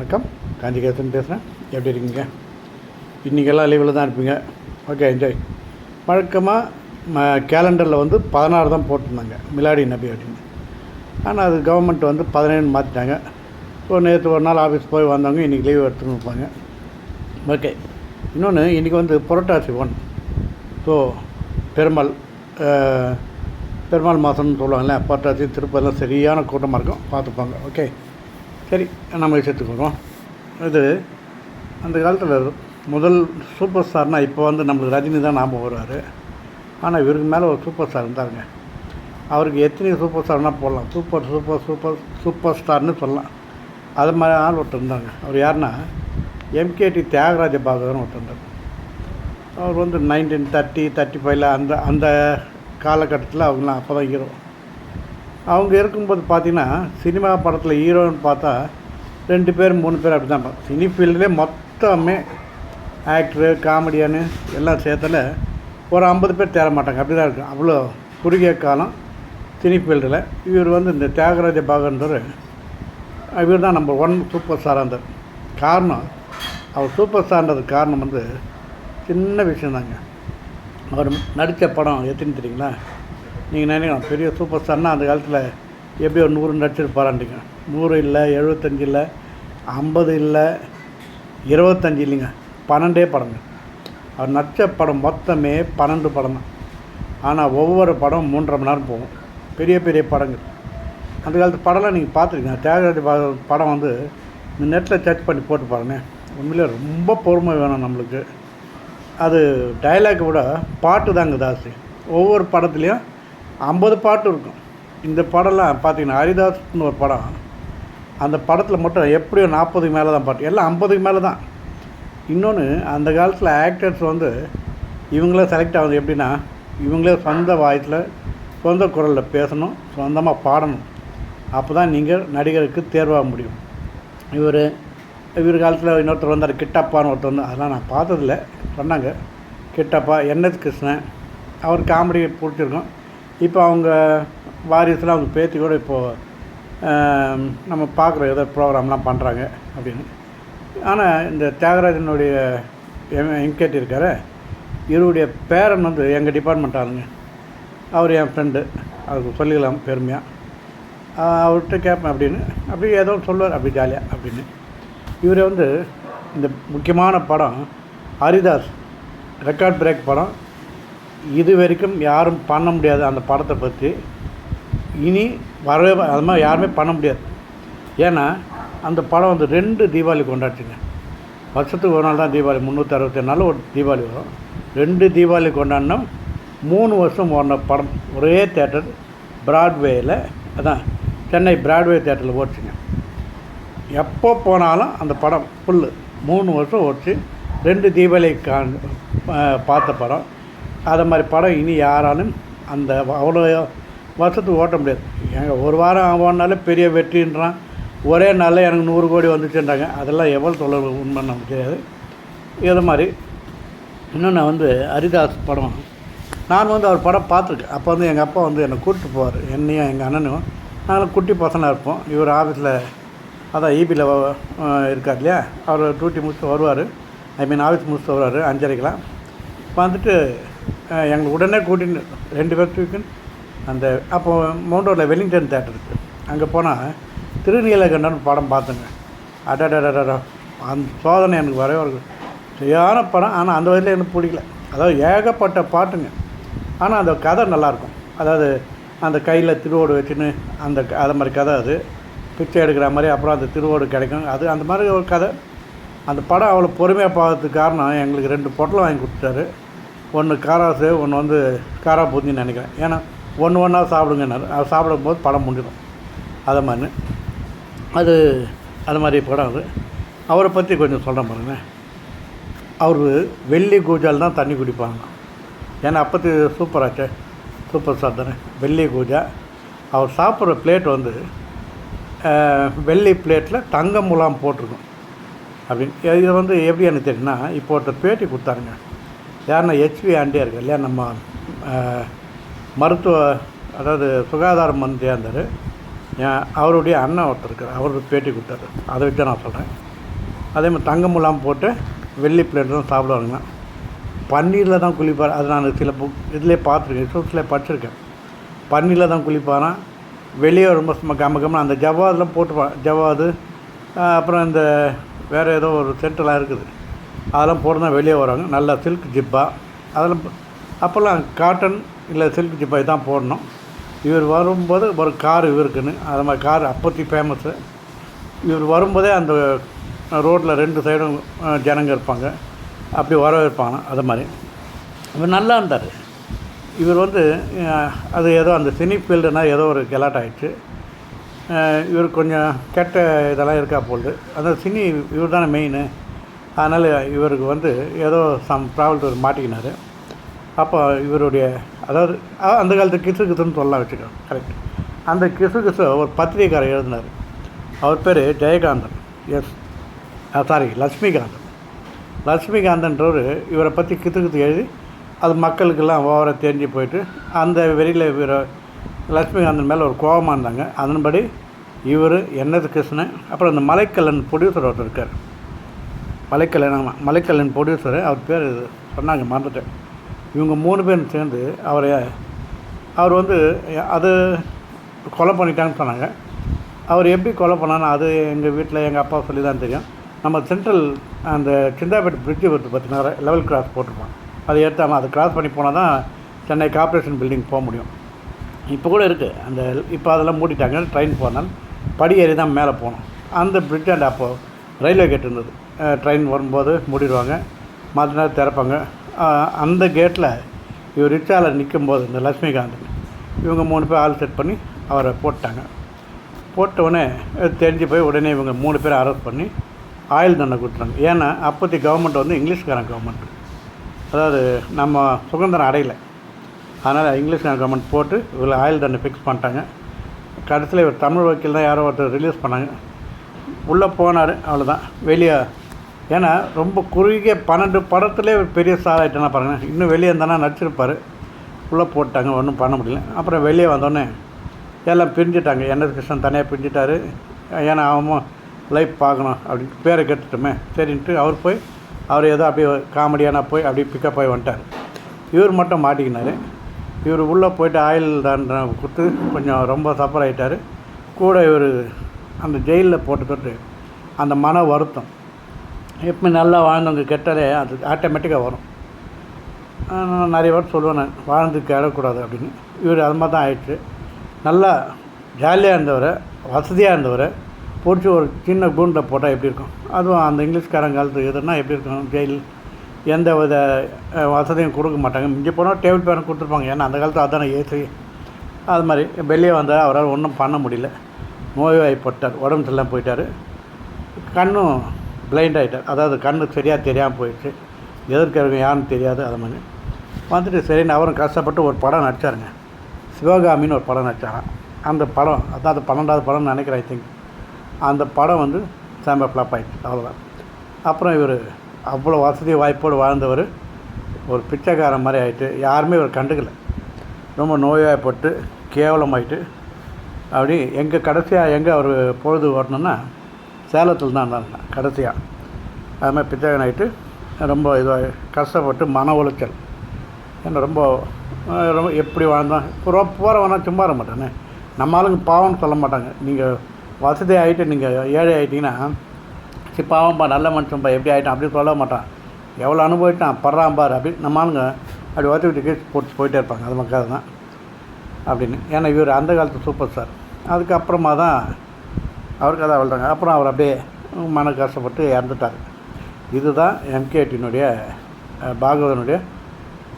வணக்கம், காஞ்சிகேசன் பேசுகிறேன். எப்படி இருக்கீங்க? இன்றைக்கெல்லாம் லீவில் தான் இருப்பீங்க. Okay, enjoy. வழக்கமாக கேலண்டரில் 16 தான் போட்டிருந்தாங்க, மிலாடி நபி அப்படின்னு. ஆனால் அது கவர்மெண்ட் 17 மாற்றிட்டாங்க. ஸோ நேற்று ஒரு நாள் ஆஃபீஸ் போய் வந்தவங்க இன்றைக்கி லீவ் எடுத்துன்னு இருப்பாங்க. ஓகே, இன்னொன்று இன்றைக்கி புரட்டாசி 1. ஸோ பெருமாள் மாதம்னு சொல்லுவாங்கள்ல, புரட்டாசி திருப்பதிலாம் சரியான கூட்டமாக இருக்கும், பார்த்துப்பாங்க. ஓகே, சரி, நம்ம விஷயத்துக்கு வருவோம். இது அந்த காலத்தில் முதல் சூப்பர் ஸ்டார்னால் இப்போ நம்மளுக்கு ரஜினி தான் ஞாபகம் வருவார். ஆனால் இவருக்கு மேலே ஒரு சூப்பர் ஸ்டார் இருந்தாருங்க. அவருக்கு எத்தனை சூப்பர் ஸ்டார்னால் போடலாம், சூப்பர் சூப்பர் சூப்பர் சூப்பர் ஸ்டார்னு சொல்லலாம். அது மாதிரி ஆள் ஒருத்தர் இருந்தாங்க. அவர் யாருன்னா எம்கேடி தியாகராஜ பாகவதர்னு ஒருத்தர் இருந்தார். அவர் 1935 அந்த காலகட்டத்தில் அவங்களாம் அப்போ தான் ஹீரோ. அவங்க இருக்கும்போது பார்த்திங்கன்னா சினிமா படத்தில் ஹீரோன்னு பார்த்தா 2 பேர் 3 பேர் அப்படி தான். சினி ஃபீல்டுலேயே மொத்தமே ஆக்டரு காமெடியானு எல்லாம் சேர்த்துல ஒரு 50 பேர் தேர மாட்டாங்க, அப்படி தான் இருக்கும். அவ்வளோ குறுகிய காலம் சினி ஃபீல்டில். இவர் இந்த தியாகராஜ பாகவதர், இவர் தான் நம்பர் 1 சூப்பர் ஸ்டாராக இருந்தார். காரணம், அவர் சூப்பர் ஸ்டார்ன்றதுக்கு காரணம் சின்ன விஷயந்தாங்க. அவர் நடித்த படம் எத்தனை தெரியுங்களா? நீங்கள் நினைக்கலாம் பெரிய சூப்பர் ஸ்டார்னால் அந்த காலத்தில் எப்படி ஒரு 100 நடிச்சிருப்பாரான்ட்டிங்க. 100 இல்லை, 75 இல்லை, 50 இல்லை, 25 இல்லைங்க, 12 படங்க. அவர் நடித்த படம் மொத்தமே 12 படம் தான். ஆனால் ஒவ்வொரு படம் 3.5 மணி நேரம் போகும். பெரிய பெரிய படங்கள். அந்த காலத்து படம்லாம் நீங்கள் பார்த்துருக்கீங்க. தியாகராஜ படம் இந்த நெட்டில் சர்ச் பண்ணி போட்டு பாருங்கள். உண்மையிலே ரொம்ப பொறுமை வேணும் நம்மளுக்கு. அது டைலாக் விட பாட்டு தாங்க ஜாஸ்தி. ஒவ்வொரு படத்துலேயும் 50 பாட்டு இருக்கும். இந்த படம்லாம் பார்த்தீங்கன்னா ஹரிதாஸ்னு ஒரு படம், அந்த படத்தில் மட்டும் எப்படியோ 40க்கு மேலே தான் பாட்டு, எல்லாம் 50க்கு மேலே தான். இன்னொன்று, அந்த காலத்தில் ஆக்டர்ஸ் இவங்களே செலக்ட் ஆகுது எப்படின்னா, இவங்களே சொந்த வாய்ஸில் சொந்த குரலில் பேசணும், சொந்தமாக பாடணும். அப்போ தான் நீங்கள் நடிகருக்கு தேர்வாக முடியும். இவர் காலத்தில் இன்னொருத்தர் வந்தார், கிட்டப்பான்னு ஒருத்தர் அதெல்லாம் நான் பார்த்ததில்ல, சொன்னாங்க. கிட்டப்பா, என்எஸ் கிருஷ்ணன், அவர் காமெடி பிடிச்சிருக்கோம். இப்போ அவங்க வாரிசுலாம் அவங்க பேத்தி கூட இப்போது நம்ம பார்க்குற ஏதோ ப்ரோக்ராம்லாம் பண்ணுறாங்க அப்படின்னு. ஆனால் இந்த தியாகராஜனுடைய எம்கேடி இருக்கார், இவருடைய பேரன் எங்கள் டிபார்ட்மெண்ட் ஆளுங்க. அவர் என் ஃப்ரெண்டு, அதுக்கு சொல்லிக்கலாம் பெருமையாக. அவர்கிட்ட கேட்பேன் அப்படின்னு, அப்படி ஏதோ சொல்லுவார் அப்படி ஜாலியாக அப்படின்னு. இவர் இந்த முக்கியமான படம் ஹரிதாஸ், ரெக்கார்ட் பிரேக் படம். இது வரைக்கும் யாரும் பண்ண முடியாது அந்த படத்தை பற்றி. இனி வரவே அது மாதிரி யாருமே பண்ண முடியாது. ஏன்னா அந்த படம் 2 தீபாவளி கொண்டாடுச்சுங்க. வருஷத்துக்கு ஒரு நாள் தான் தீபாவளி, 367 நாள் ஒரு தீபாவளி வரும். 2 தீபாவளி கொண்டாடினோம். 3 வருஷம் ஓடின படம். ஒரே தேட்டர் பிராட்வேயில், அதான் சென்னை பிராட்வே தேட்டரில் ஓடிச்சுங்க. எப்போ போனாலும் அந்த படம் ஃபுல்லு 3 வருஷம் ஓடிச்சு. 2 தீபாவளி பார்த்த படம். அது மாதிரி படம் இனி யாராலும் அந்த அவ்வளோ வருஷத்துக்கு ஓட்ட முடியாது. ஏங்க ஒரு வாரம் ஓடினாலே பெரிய வெற்றின்றான், ஒரே நாளில் எனக்கு 100 கோடி வந்துச்சுன்றாங்க. அதெல்லாம் எவ்வளோ தொழில் உண்மை நமக்கு தெரியாது. இது மாதிரி இன்னொன்று ஹரிதாஸ் படம், நான் அவர் படம் பார்த்துருக்கேன். அப்போ எங்கள் அப்பா என்னை கூப்பிட்டு போவார், என்னையும் எங்கள் அண்ணனும். நாங்களும் குட்டி பசங்களாக இருப்போம். இவர் ஆஃபீஸில், அதான் ஈபியில் இருக்கார் இல்லையா, அவர் டியூட்டி முடிச்சுட்டு வருவார். ஆஃபீஸ் முடிச்சுட்டு வருவார் 5:30க்கெலாம். வந்துட்டு எங்களுக்கு உடனே கூட்டின்னு 2 பேர் தூக்கின்னு அந்த அப்போது மவுண்ட் ரோடில் வெல்லிங்டன் தேட்டர் இருக்குது, அங்கே போனால் திருநீலகண்டன் படம் பார்த்துங்க. அடடடடா, அந்த சோதனை எனக்கு வரவே ஒரு சரியான படம். ஆனால் அந்த வயதில் எனக்கு பிடிக்கல. அதாவது ஏகப்பட்ட பாட்டுங்க. ஆனால் அந்த கதை நல்லாயிருக்கும். அதாவது அந்த கையில் திருவோடு வச்சுன்னு அது மாதிரி கதை, அது பிச்சை எடுக்கிற மாதிரி, அப்புறம் அந்த திருவோடு கிடைக்கும், அது அந்த மாதிரி ஒரு கதை. அந்த படம் அவ்வளோ பொறுமையாக பார்க்கறதுக்கு காரணம், எங்களுக்கு 2 பொட்டலம் வாங்கி கொடுத்தாரு. ஒன்று காராசு, ஒன்று காரா பூந்தின்னு நினைக்கிறேன். ஏன்னா ஒன்றா சாப்பிடுங்கன்னாரு. அது சாப்பிடும்போது படம் முடிஞ்சிடும். அதை மாதிரி அது மாதிரி படம் அது. அவரை பற்றி கொஞ்சம் சொல்கிறேன் பாருங்கள். அவர் வெள்ளி கூஜால் தான் தண்ணி குடிப்பாங்க. ஏன்னா அப்போது சூப்பராச்சே, சூப்பர் ஸ்டார் தானே. வெள்ளி கூஜா. அவர் சாப்பிட்ற பிளேட் வெள்ளி பிளேட்டில் தங்க முலாம் போட்டிருக்கும் அப்படின்னு. இது எப்படி எனக்கு தெரியுன்னா, இப்போ ஒருத்தர் பேட்டி கொடுத்தாருங்க. யாருன்னா ஹெச்வி ஆண்டியாக இருக்கு இல்லையா, நம்ம மருத்துவ, அதாவது சுகாதார மந்திரியாக இருந்தார். அவருடைய அண்ணன் ஒருத்தர் இருக்கார், அவருக்கு பேட்டி கொடுத்தாரு. அதை வச்சு நான் சொல்கிறேன். அதே மாதிரி தங்கம் முலாம் போட்டு வெள்ளி பிளேட் தான் சாப்பிடுவாங்க. பன்னீரில் தான் குளிப்பார். அது நான் சில இதிலே பார்த்துருக்கேன், ரிசோர்ட்ஸில் படிச்சிருக்கேன். பன்னீரில் தான் குளிப்பாராம். வெளியே ரொம்ப சும்மா கம்ம அந்த ஜவ்வாதெலாம் போட்டுப்பான். ஜவ்வாது அப்புறம் இந்த வேறு ஏதோ ஒரு சென்டெலாம் இருக்குது, அதெல்லாம் போட்டு தான் வெளியே வராங்க. நல்லா சில்க் ஜிப்பா அதெல்லாம் அப்போல்லாம் காட்டன் இல்லை சில்க் ஜிப்பா தான் போடணும். இவர் வரும்போது ஒரு கார் இவருக்குன்னு, அது மாதிரி கார் அப்போத்தி ஃபேமஸ்ஸு. இவர் வரும்போதே அந்த ரோட்டில் 2 சைடும் ஜனங்க இருப்பாங்க, அப்படி வரவேற்பாங்க. அது மாதிரி இவர் நல்லா இருந்தார். இவர் அது ஏதோ அந்த சினி ஃபீல்டுனா ஏதோ ஒரு கெலாட் ஆகிடுச்சு. இவர் கொஞ்சம் கெட்ட இதெல்லாம் இருக்கா போகுது. அந்த சினி இவர் தானே மெயின். அதனால் இவருக்கு ஏதோ சம் ப்ராப்ளம் மாட்டிக்கினார். அப்போ இவருடைய அதாவது அந்த காலத்து கிசுன்னு சொல்லலாம் வச்சுக்கோங்க. கரெக்ட். அந்த கிசு ஒரு பத்திரிகைக்காரர் எழுதினார். அவர் பேர் ஜெயகாந்தன். லக்ஷ்மிகாந்தன்றவர் இவரை பற்றி கித்து எழுதி அது மக்களுக்கெல்லாம் ஓவராக தெரிஞ்சு போயிட்டு அந்த வெறியில் இவர் லக்ஷ்மிகாந்தன் மேலே ஒரு கோபமாக இருந்தாங்க. அதன்படி இவர் என்எஸ் கிருஷ்ணன், அப்புறம் இந்த மலைக்கல்லன் ப்ரொடியூசர் ஒருத்தர் இருக்கார். மலைக்கல்லன் ப்ரொடியூசரு, அவர் பேர் சொன்னாங்க, மறந்துட்டேன். இவங்க 3 பேரும் சேர்ந்து அவர் அது கொலை பண்ணிட்டாங்கன்னு சொன்னாங்க. அவர் எப்படி கொலை பண்ணான்னு அது எங்கள் வீட்டில் எங்கள் அப்பா சொல்லி தான் தெரியும். நம்ம சென்ட்ரல் அந்த சிந்தாப்பேட்டை பிரிட்ஜு பார்த்தீங்கன்னா லெவல் கிராஸ் போட்டிருப்பான். அதை எடுத்தாமல் அதை கிராஸ் பண்ணி போனால் தான் சென்னை கார்ப்பரேஷன் பில்டிங் போக முடியும். இப்போ கூட இருக்குது இப்போ அதெல்லாம் மூடிட்டாங்க. ட்ரெயின் போனால் படி ஏறி தான் மேலே போகணும். அந்த பிரிட்ஜ் அப்போது ரயில்வே கேட் இருந்தது. ட்ரெயின் வரும்போது மூடிடுவாங்க, மற்ற நேரம் திறப்பாங்க. அந்த கேட்டில் இவர் ரிக்ஷாவில் நிற்கும்போது இந்த லக்ஷ்மிகாந்தன் இவங்க 3 பேர் ஆள் செட் பண்ணி அவரை போட்டாங்க. போட்டவுடனே தெரிஞ்சு போய் உடனே இவங்க 3 பேரை அரெஸ்ட் பண்ணி ஆயுள் தண்டனை கொடுத்துட்டாங்க. ஏன்னா அப்போத்தி கவர்மெண்ட் இங்கிலீஷ்காரன் கவர்மெண்ட், அதாவது நம்ம சுதந்திரம் அடையலை. அதனால் இங்கிலீஷ்காரன் கவர்மெண்ட் போட்டு இவ்வளோ ஆயுள் தண்டனை ஃபிக்ஸ் பண்ணிட்டாங்க. கடைசியில் இவர் தமிழ் வக்கீல் தான் யாரோ ஒருத்தர் ரிலீஸ் பண்ணாங்க. உள்ளே போனார், அவ்வளோதான். வெளியே ஏன்னா ரொம்ப குறுகிய 12 படத்துலேயே பெரிய ஸ்டார் ஆகிட்டேன்னா பாருங்கள். இன்னும் வெளியே இருந்தானா நடிச்சிருப்பார். உள்ளே போட்டாங்க, ஒன்றும் பண்ண முடியல. அப்புறம் வெளியே வந்தோடனே எல்லாம் பிரிஞ்சுட்டாங்க. என்எஸ் கிருஷ்ணன் தனியாக பிரிஞ்சுட்டார். ஏன்னா அவன் லைஃப் பார்க்கணும் அப்படின்னு பேரை கெட்டுட்டோமே சரின்ட்டு அவர் ஏதோ அப்படியே காமெடியான போய் அப்படியே பிக்கப் ஆகி வந்துட்டார். இவர் மட்டும் மாட்டிக்கினார். இவர் உள்ளே போய்ட்டு ஆயில் தண்டனை கொடுத்து கொஞ்சம் ரொம்ப சஃபர் ஆகிட்டார். கூட இவர் அந்த ஜெயிலில் போட்டு அந்த மன வருத்தம் எப்போ நல்லா வாழ்ந்தவங்க கெட்டாலே அது ஆட்டோமேட்டிக்காக வரும். நான் நிறைய வாட்டி சொல்லுவேன், நான் வாழ்ந்துக்கு இடக்கூடாது அப்படின்னு. இவர் அது மாதிரி தான் ஆயிடுச்சு. நல்லா ஜாலியாக இருந்தவரை, வசதியாக இருந்தவரை பிடிச்சி ஒரு சின்ன கூண்டில் போட்டால் எப்படி இருக்கும்? அதுவும் அந்த இங்கிலீஷ்காரங்காலத்து எதுனா எப்படி இருக்கும்? ஜெயில் எந்த வித வசதியும் கொடுக்க மாட்டாங்க. மிஞ்சி போனால் டேபிள் ஃபேன் கொடுத்துருப்பாங்க. ஏன்னா அந்த காலத்தில் அதானே ஏசி. அது மாதிரி வெளியே வந்தால் அவரால் ஒன்றும் பண்ண முடியல. நோய்வாய்ப்பட்டார், உடம்பு சரியில்லாமல் போயிட்டார். கண்ணும் பிளைண்ட் ஆகிட்டார். அதாவது கண்ணு சரியாக தெரியாமல் போயிடுச்சு. எதிர்க்கிறவங்க யாருன்னு தெரியாது. அது மாதிரி சரின்னு அவரும் கஷ்டப்பட்டு ஒரு படம் நடித்தாருங்க. சிவகாமின்னு ஒரு படம் நடித்தாராம். அந்த படம் அதான் அது 12வது படம்னு நினைக்கிறேன். ஐ திங்க் அந்த படம் செம்ம ஃப்ளாப் ஆகிடுச்சு. அவ்வளோதான். அப்புறம் இவர் அவ்வளோ வசதி வாய்ப்போடு வாழ்ந்தவர் ஒரு பிச்சைக்காரன் மாதிரி ஆகிட்டு யாருமே இவர் கண்டுக்கலை. ரொம்ப நோய்வாய்ப்பட்டு கேவலமாயிட்டு அப்படி கடைசியாக அவர் பொழுது ஓட்டணுன்னா சேலத்தில் தான் இருந்தாங்க கடைசியாக. அது மாதிரி பிச்சைக்காரன் ஆகிட்டு ரொம்ப இதாக கஷ்டப்பட்டு மன உளைச்சல். ஏன்னா ரொம்ப எப்படி வாழ்ந்தோம் போகிறவனா சும்மா இருக்க மாட்டானே. நம்ம ஆளுங்க பாவம்னு சொல்ல மாட்டாங்க. நீங்கள் வசதி ஆகிட்டு நீங்கள் ஏழை ஆகிட்டிங்கன்னா சரி பாவம்பா நல்ல மனுஷன்பா எப்படி ஆகிட்டான் அப்படின்னு சொல்ல மாட்டான். எவ்வளோ அனுபவிட்டான் படுறாம்பார் அப்படி நம்ம ஆளுங்க அப்படி வசதி கேஸ் போட்டு போயிட்டே இருப்பாங்க. அது மக்கள் தான் அப்படின்னு. ஏன்னா இவர் அந்த காலத்து சூப்பர் ஸ்டார். அதுக்கப்புறமா தான் அவருக்கு அதை வளர்றாங்க. அப்புறம் அவர் அப்படியே மன கஷ்டப்பட்டு இறந்துட்டார். இதுதான் எம்கேடியினுடைய பாகவதனுடைய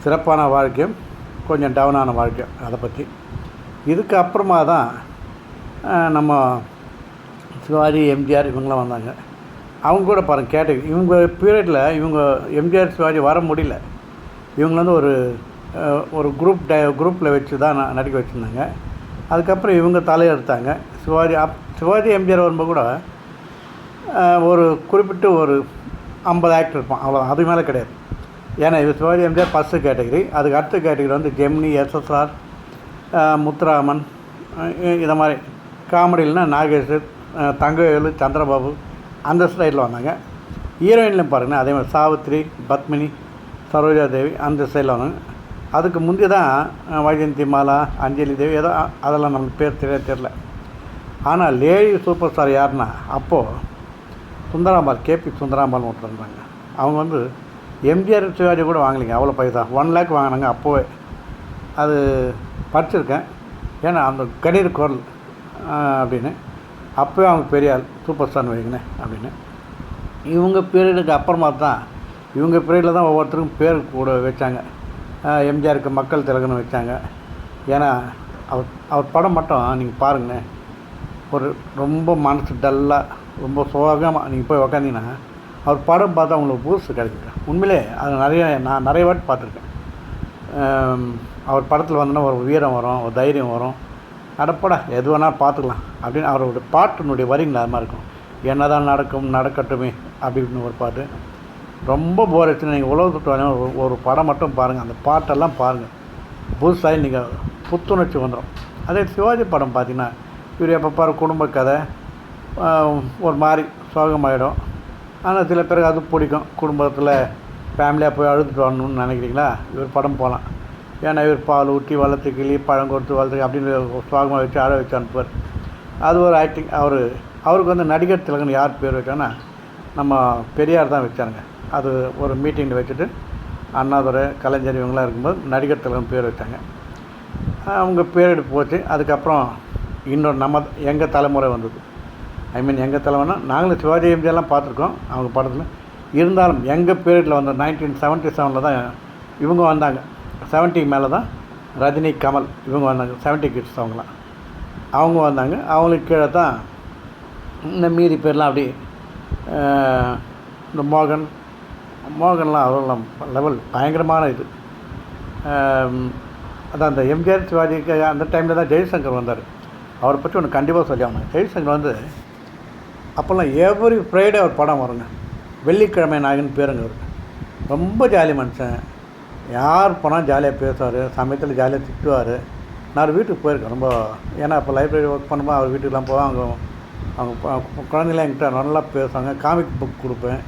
சிறப்பான வாழ்க்கையும் கொஞ்சம் டவுனான வாழ்க்கை. அதை பற்றி இதுக்கு அப்புறமா தான் நம்ம சிவாஜி எம்ஜிஆர் இவங்களாம் வந்தாங்க. அவங்க கூட பாருங்கள் கேட்டகரி. இவங்க பீரியடில் இவங்க எம்ஜிஆர் சிவாஜி வர முடியல. இவங்க ஒரு குரூப்பில் வச்சு தான் நடிக்க வச்சுருந்தாங்க. அதுக்கப்புறம் இவங்க தலையெடுத்தாங்க. சிவாஜி எம்ஜிஆர் வரும்போது கூட ஒரு குறிப்பிட்டு ஒரு 50 ஆக்டர் இருப்பான், அவ்வளோ. அது மேலே கிடையாது. ஏன்னா இது சிவாஜி எம்ஜிஆர் ஃபஸ்ட்டு கேட்டகரி. அதுக்கு அடுத்த கேட்டகரி ஜெமினி, எஸ்எஸ்ஆர், முத்துராமன், இதை மாதிரி. காமெடியில்னா நாகேஷ், தங்கவேலு, சந்திரபாபு அந்த ஸ்டைலில் வந்தாங்க. ஹீரோயின்லையும் பாருங்கள் அதே மாதிரி சாவித்ரி, பத்மினி, சரோஜா தேவி அந்த சைடில் வந்தாங்க. அதுக்கு முந்தி தான் வைஜெயந்தி மாலா, அஞ்சலி தேவி ஏதோ அதெல்லாம் நமக்கு பேர் தெரில. ஆனால் லேடி சூப்பர் ஸ்டார் யாருன்னா அப்போது சுந்தராம்பாள், கேபி சுந்தராம்பாள்னு ஒருத்தர் இருந்தாங்க. அவங்க வந்து எம்ஜிஆர் சிவாஜி கூட வாங்கலைங்க, அவ்வளோ பைசா 1 lakh வாங்கினாங்க அப்போவே. அது படிச்சிருக்கேன், ஏன்னா அந்த கணீர் குரல் அப்படின்னு. அப்போவே அவங்க பெரிய ஆள், சூப்பர் ஸ்டார்னு வைங்களேன் அப்படின்னு. இவங்க பீரியடுக்கு அப்புறமா தான், இவங்க பீரியடில் தான் ஒவ்வொருத்தருக்கும் பேர் கூட வச்சாங்க. எம்ஜிஆருக்கு மக்கள் திலகம்னு வச்சாங்க. ஏன்னா அவர் படம் மட்டும் நீங்கள் பாருங்களேன், ஒரு ரொம்ப மனசு டல்லாக ரொம்ப சோகமாக நீங்கள் போய் உக்காந்திங்கன்னா அவர் படம் பார்த்தா உங்களுக்கு பூஸ்ட் கிடைக்குது. உண்மையிலே அது நான் நிறைய வாட்டி பார்த்துருக்கேன். அவர் படத்தில் வந்தோன்னா ஒரு வீரம் வரும், ஒரு தைரியம் வரும். நடப்படா எது வேணால் பார்த்துக்கலாம் அப்படின்னு அவரோட பாட்டினுடைய வரிகள் அது மாதிரி இருக்கும். என்ன தான் நடக்கட்டுமே அப்படின்னு ஒரு பாட்டு. ரொம்ப போர் ஆச்சுன்னா நீங்கள் உலகத்துட்டு வாங்க ஒரு படம் மட்டும் பாருங்கள், அந்த பாட்டெல்லாம் பாருங்கள், புதுசாகி நீங்கள் புத்துணர்ச்சி வந்துடும். அதே சிவாஜி படம் பார்த்திங்கன்னா இவர் எப்போ பாரு குடும்ப கதை ஒரு மாதிரி சோகமாயிடும். ஆனால் சில பேருக்கு அது பிடிக்கும். குடும்பத்தில் ஃபேமிலியாக போய் அழுதுட்டு வரணும்னு நினைக்கிறீங்களா, இவர் படம் போகலாம். ஏன்னா இவர் பால் ஊற்றி வளர்த்து கிளி பழம் கொடுத்து வளர்த்து அப்படின்னு சோகமாக வச்சு அழ வச்சு அனுப்புவார். அது ஒரு ஆக்டிங். அவருக்கு வந்து நடிகர் திலகன் யார் பேர் வச்சாங்கன்னா நம்ம பெரியார் தான் வச்சாருங்க. அது ஒரு மீட்டிங்கில் வச்சுட்டு அண்ணாதுரை, கலைஞர் இவங்களாம் இருக்கும்போது நடிகர் திலகன் பேர் வச்சாங்க. அவங்க பேர் போச்சு. அதுக்கப்புறம் இன்னொரு எங்கள் தலைமுறை வந்தது. எங்கள் தலைமுறைனா நாங்களும் சிவாஜி எம்ஜிஆர்லாம் பார்த்துருக்கோம் அவங்க படத்தில். இருந்தாலும் எங்கள் பீரியடில் வந்து 1977 தான் இவங்க வந்தாங்க. 70 மேலே தான் ரஜினி, கமல் இவங்க வந்தாங்க. 70 கிட்ஸ் அவங்களாம். அவங்க வந்தாங்க. அவங்களுக்கு கீழே தான் இந்த மீதி பேர்லாம் அப்படி இந்த மோகன்லாம் அவரெல்லாம் லெவல் பயங்கரமான இது. அதான் அந்த எம்ஜிஆர் சிவாஜிக்கு அந்த டைமில் தான் ஜெய்சங்கர் வந்தார். அவரை பற்றி ஒன்று கண்டிப்பாக சொல்லி ஆகணும். ஜெய்சங்கர் வந்து அப்போல்லாம் எவ்ரி ஃப்ரைடே ஒரு படம் வருங்க. வெள்ளிக்கிழமை நாயகன் பேருங்க அவர். ரொம்ப ஜாலி மனுஷன். யார் போனால் ஜாலியாக பேசுவார், சமயத்தில் ஜாலியாக திட்டுவார். நான் வீட்டுக்கு போயிருக்கேன் ரொம்ப. ஏன்னா அப்போ லைப்ரரி ஒர்க் பண்ணும்போது அவர் வீட்டுக்கெலாம் போவேன். அவங்க குழந்தைங்களாம் என்கிட்ட நல்லா பேசுவாங்க. காமிக் புக் கொடுப்பேன்.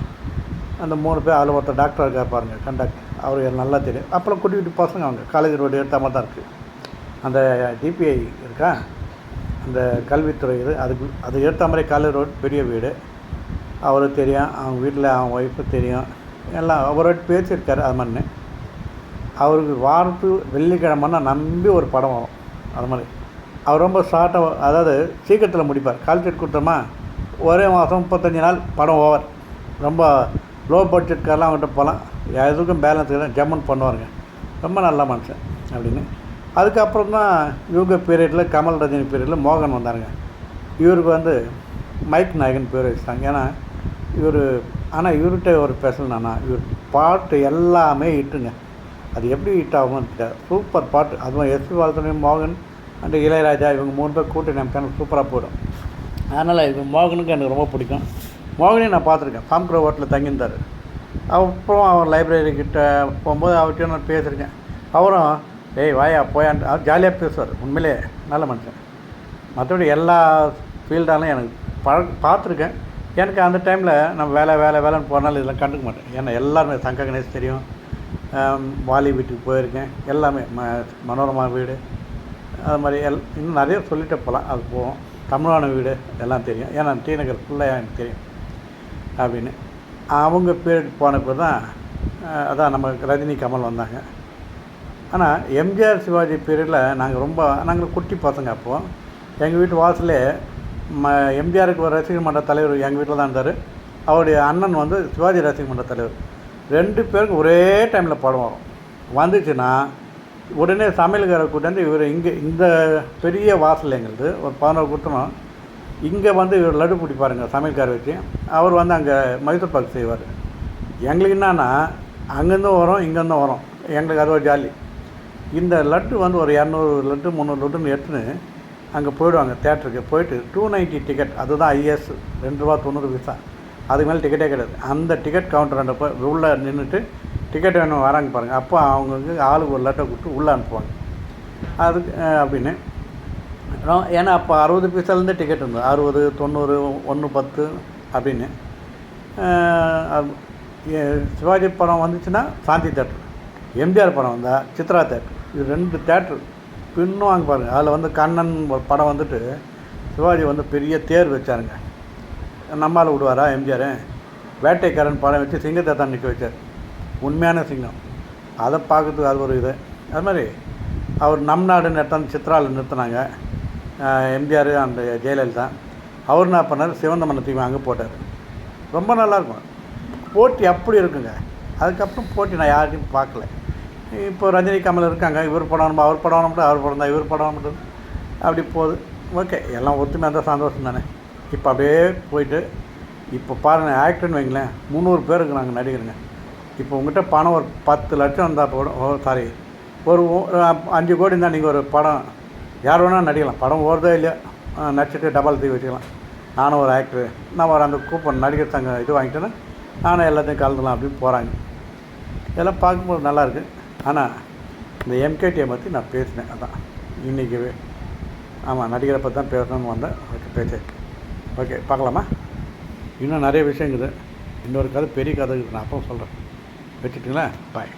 அந்த 3 பேர் அதில் ஒருத்தர் டாக்டராக இருக்கார் பாருங்கள், கண்டக்ட். அவருக்கு நல்லா தெரியும். அப்புறம் குட்டி குட்டி பசங்க அவங்க காலேஜ் ரோடு எடுத்த மாதிரி தான் இருக்குது. அந்த டிபிஐ இருக்கா, அந்த கல்வித்துறை இது, அது எடுத்த மாதிரி காலேஜ் ரோடு பெரிய வீடு. அவருக்கு தெரியும், அவங்க வீட்டில் அவங்க ஒய்ஃபு தெரியும், எல்லாம் அவரோட பேசியிருக்காரு. அது மாதிரி அவருக்கு வாரத்துக்கு வெள்ளிக்கிழமைன்னா நம்பி ஒரு படம் வரும். அது மாதிரி அவர் ரொம்ப ஷார்ட்டாக, அதாவது சீக்கிரத்தில் முடிப்பார். கால்குலேட் கொடுத்தோமா ஒரே மாதம் 35 நாள் படம் ஓவர். ரொம்ப லோ பட்ஜெட்காரெலாம் அவங்ககிட்ட போகலாம், எதுக்கும் பேலன்ஸ் ஜம்முன்னு பண்ணுவாருங்க. ரொம்ப நல்ல மனுஷன் அப்படின்னு. அதுக்கப்புறம் தான் இவங்க பீரியடில், கமல் ரஜினி பீரியடில் மோகன் வந்தாருங்க. இவருக்கு வந்து மைக் நாயகன் பேர் வச்சுட்டாங்க. ஏன்னா ஆனால் இவர்கிட்ட ஒரு ஸ்பெஷல் என்னன்னா, இவர் பாட்டு எல்லாமே ஹிட்டுங்க. அது எப்படி ஹிட் ஆகும்னு தெரியாது. சூப்பர் பாட்டு. அதுவும் எஸ்பி பாலசுப்ரமணியம், மோகன் அண்ட் இளையராஜா இவங்க 3 பேர் கூட்டி நமக்கு சூப்பராக போயிடும். அதனால் இது மோகனுக்கு எனக்கு ரொம்ப பிடிக்கும். மோகனையும் நான் பார்த்துருக்கேன். ஃபார்ம்க்ரோ ஹோட்டலில் தங்கியிருந்தார். அப்புறம் அவர் லைப்ரரிக்கிட்ட போகும்போது அவர்கிட்ட நான் பேசியிருக்கேன். அவரும் வாயா போயான்ட்டு அவர் ஜாலியாக பேசுவார். உண்மையிலே நல்ல மனுஷன். மற்றபடி எல்லா ஃபீல்டாலும் எனக்கு பார்த்துருக்கேன். எனக்கு அந்த டைமில் நம்ம வேலைன்னு போனாலும் இதெல்லாம் கண்டுக்க மாட்டேன். ஏன்னா எல்லாருமே சங்க கணேஷ் தெரியும், வாலி வீட்டுக்கு போயிருக்கேன், எல்லாமே மனோரமா வீடு, அது மாதிரி இன்னும் நிறைய சொல்லிட்டு போகலாம். அது போவோம். தமிழான வீடு எல்லாம் தெரியும். ஏன்னா டி நகர் ஃபுல்லாக எனக்கு தெரியும் அப்படின்னு. அவங்க பீரியட் போனப்போ தான் அதான் நம்ம ரஜினி, கமல் வந்தாங்க. ஆனால் எம்ஜிஆர் சிவாஜி பீரியடில் நாங்கள் குட்டி பசங்க. அப்போது எங்கள் வீட்டு வாசலே எம்ஜிஆருக்கு ஒரு ரசிகர் மன்ற தலைவர் எங்கள் வீட்டில் தான் இருந்தார். அவருடைய அண்ணன் வந்து சிவாஜி ரசிகர் மன்ற தலைவர். 2 பேருக்கு ஒரே டைமில் படம் வரும். வந்துச்சுன்னா உடனே சமையல்காரை கூட்டாந்து இவர் இங்கே இந்த பெரிய வாசல் எங்களுக்கு ஒரு 11 கொடுத்தோம். இங்கே வந்து இவர் லட்டு பிடிப்பாருங்க சமையல்காரை வச்சு. அவர் வந்து அங்கே மைசூர் பாக்கு செய்வார். எங்களுக்கு என்னன்னா அங்கேருந்தும் வரும், இங்கேருந்தும் வரும். எங்களுக்கு அது ஒரு ஜாலி. இந்த லட்டு வந்து ஒரு 200 லட்டு 300 லட்டுன்னு எடுத்துன்னு அங்கே போயிடுவாங்க. தேட்டருக்கு போயிட்டு 290 டிக்கெட், அதுதான் ஐஎஸ், ₹2.90. அதுக்கு மேலே டிக்கெட்டே கிடையாது. அந்த டிக்கெட் கவுண்டர் போய் உள்ளே நின்றுட்டு டிக்கெட் வேணும் வராங்க பாருங்கள். அப்போ அவங்களுக்கு ஆளுக்கு ஒரு லட்டை கொடுத்து உள்ளே அனுப்புவாங்க. அதுக்கு அப்படின்னு. ஏன்னா அப்போ 60 பைசாலேருந்து டிக்கெட் இருந்தது. 60, 90, 1 10 அப்படின்னு. சிவாஜி படம் வந்துச்சுன்னா சாந்தி தேட்டர், எம்ஜிஆர் படம் வந்தால் சித்ரா தேட்டர். இது 2 தேட்ரு பின்னும் வாங்க பாருங்கள். அதில் வந்து கண்ணன் ஒரு படம் வந்துட்டு சிவாஜி வந்து பெரிய தேர் வச்சாருங்க. நம்மால் விடுவாரா எம்ஜிஆர்? வேட்டைக்காரன் படம் வச்சு சிங்கத்தை தான் நிற்க வச்சார், உண்மையான சிங்கம். அதை பார்க்கறதுக்கு அது ஒரு இது. அது மாதிரி அவர் நம் நாடுன்னு எடுத்தாந்து சித்ராவில் நிறுத்தினாங்க எம்ஜிஆர் அந்த ஜெயலலிதா. அவர் என்ன பண்ணார், சிவந்த மன்னத்தையும் அங்கே போட்டார். ரொம்ப நல்லாயிருக்கும். போட்டி அப்படி இருக்குங்க. அதுக்கப்புறம் போட்டி நான் யார்கிட்டையும் பார்க்கல. இப்போ ரஜினி கமல் இருக்காங்க, இவர் படம் வேணுமா, அவர் படம் வேணும்ட்டு, அவர் படம் தான் இவர் படம் வேணும்ட்டு, அப்படி போகுது. ஓகே, எல்லாம் ஒத்துமையாக இருந்தால் சந்தோஷம் தானே. இப்போ அப்படியே போயிட்டு இப்போ பாருங்கள், ஆக்டர்னு வைங்களேன் 300 பேர் இருக்கிறாங்க நடிகருங்க. இப்போ உங்கள்கிட்ட பணம் ஒரு 10 லட்சம் இருந்தால் போடும், சாரி ஒரு 5 கோடி இருந்தால் நீங்கள் ஒரு படம் யார் வேணால் நடிக்கலாம். படம் ஓடுதோ இல்லையா, நடிச்சுட்டு டபுள் தூக்கி வச்சுக்கலாம். நானும் ஒரு ஆக்டரு, நான் ஒரு அந்த கூப்பன் நடிகர் சங்க இது வாங்கிட்டேன்னா நானும் எல்லாத்தையும் கலந்துலாம் அப்படின்னு போகிறாங்க. இதெல்லாம் பார்க்கும்போது நல்லாயிருக்கு. ஆனால் இந்த எம்கேடியை பற்றி நான் பேசினேன், அதான் இன்றைக்கி. ஆமாம், நடிகரை பற்றி தான் பேசணும்னு வந்தேன். ஓகே, பேசு. ஓகே, பார்க்கலாமா? இன்னும் நிறைய விஷயம் இருக்குது. இன்னொரு கதை, பெரிய கதை இருக்குது, நான் அப்போ சொல்கிறேன். வச்சுட்டிங்களா? பாய்.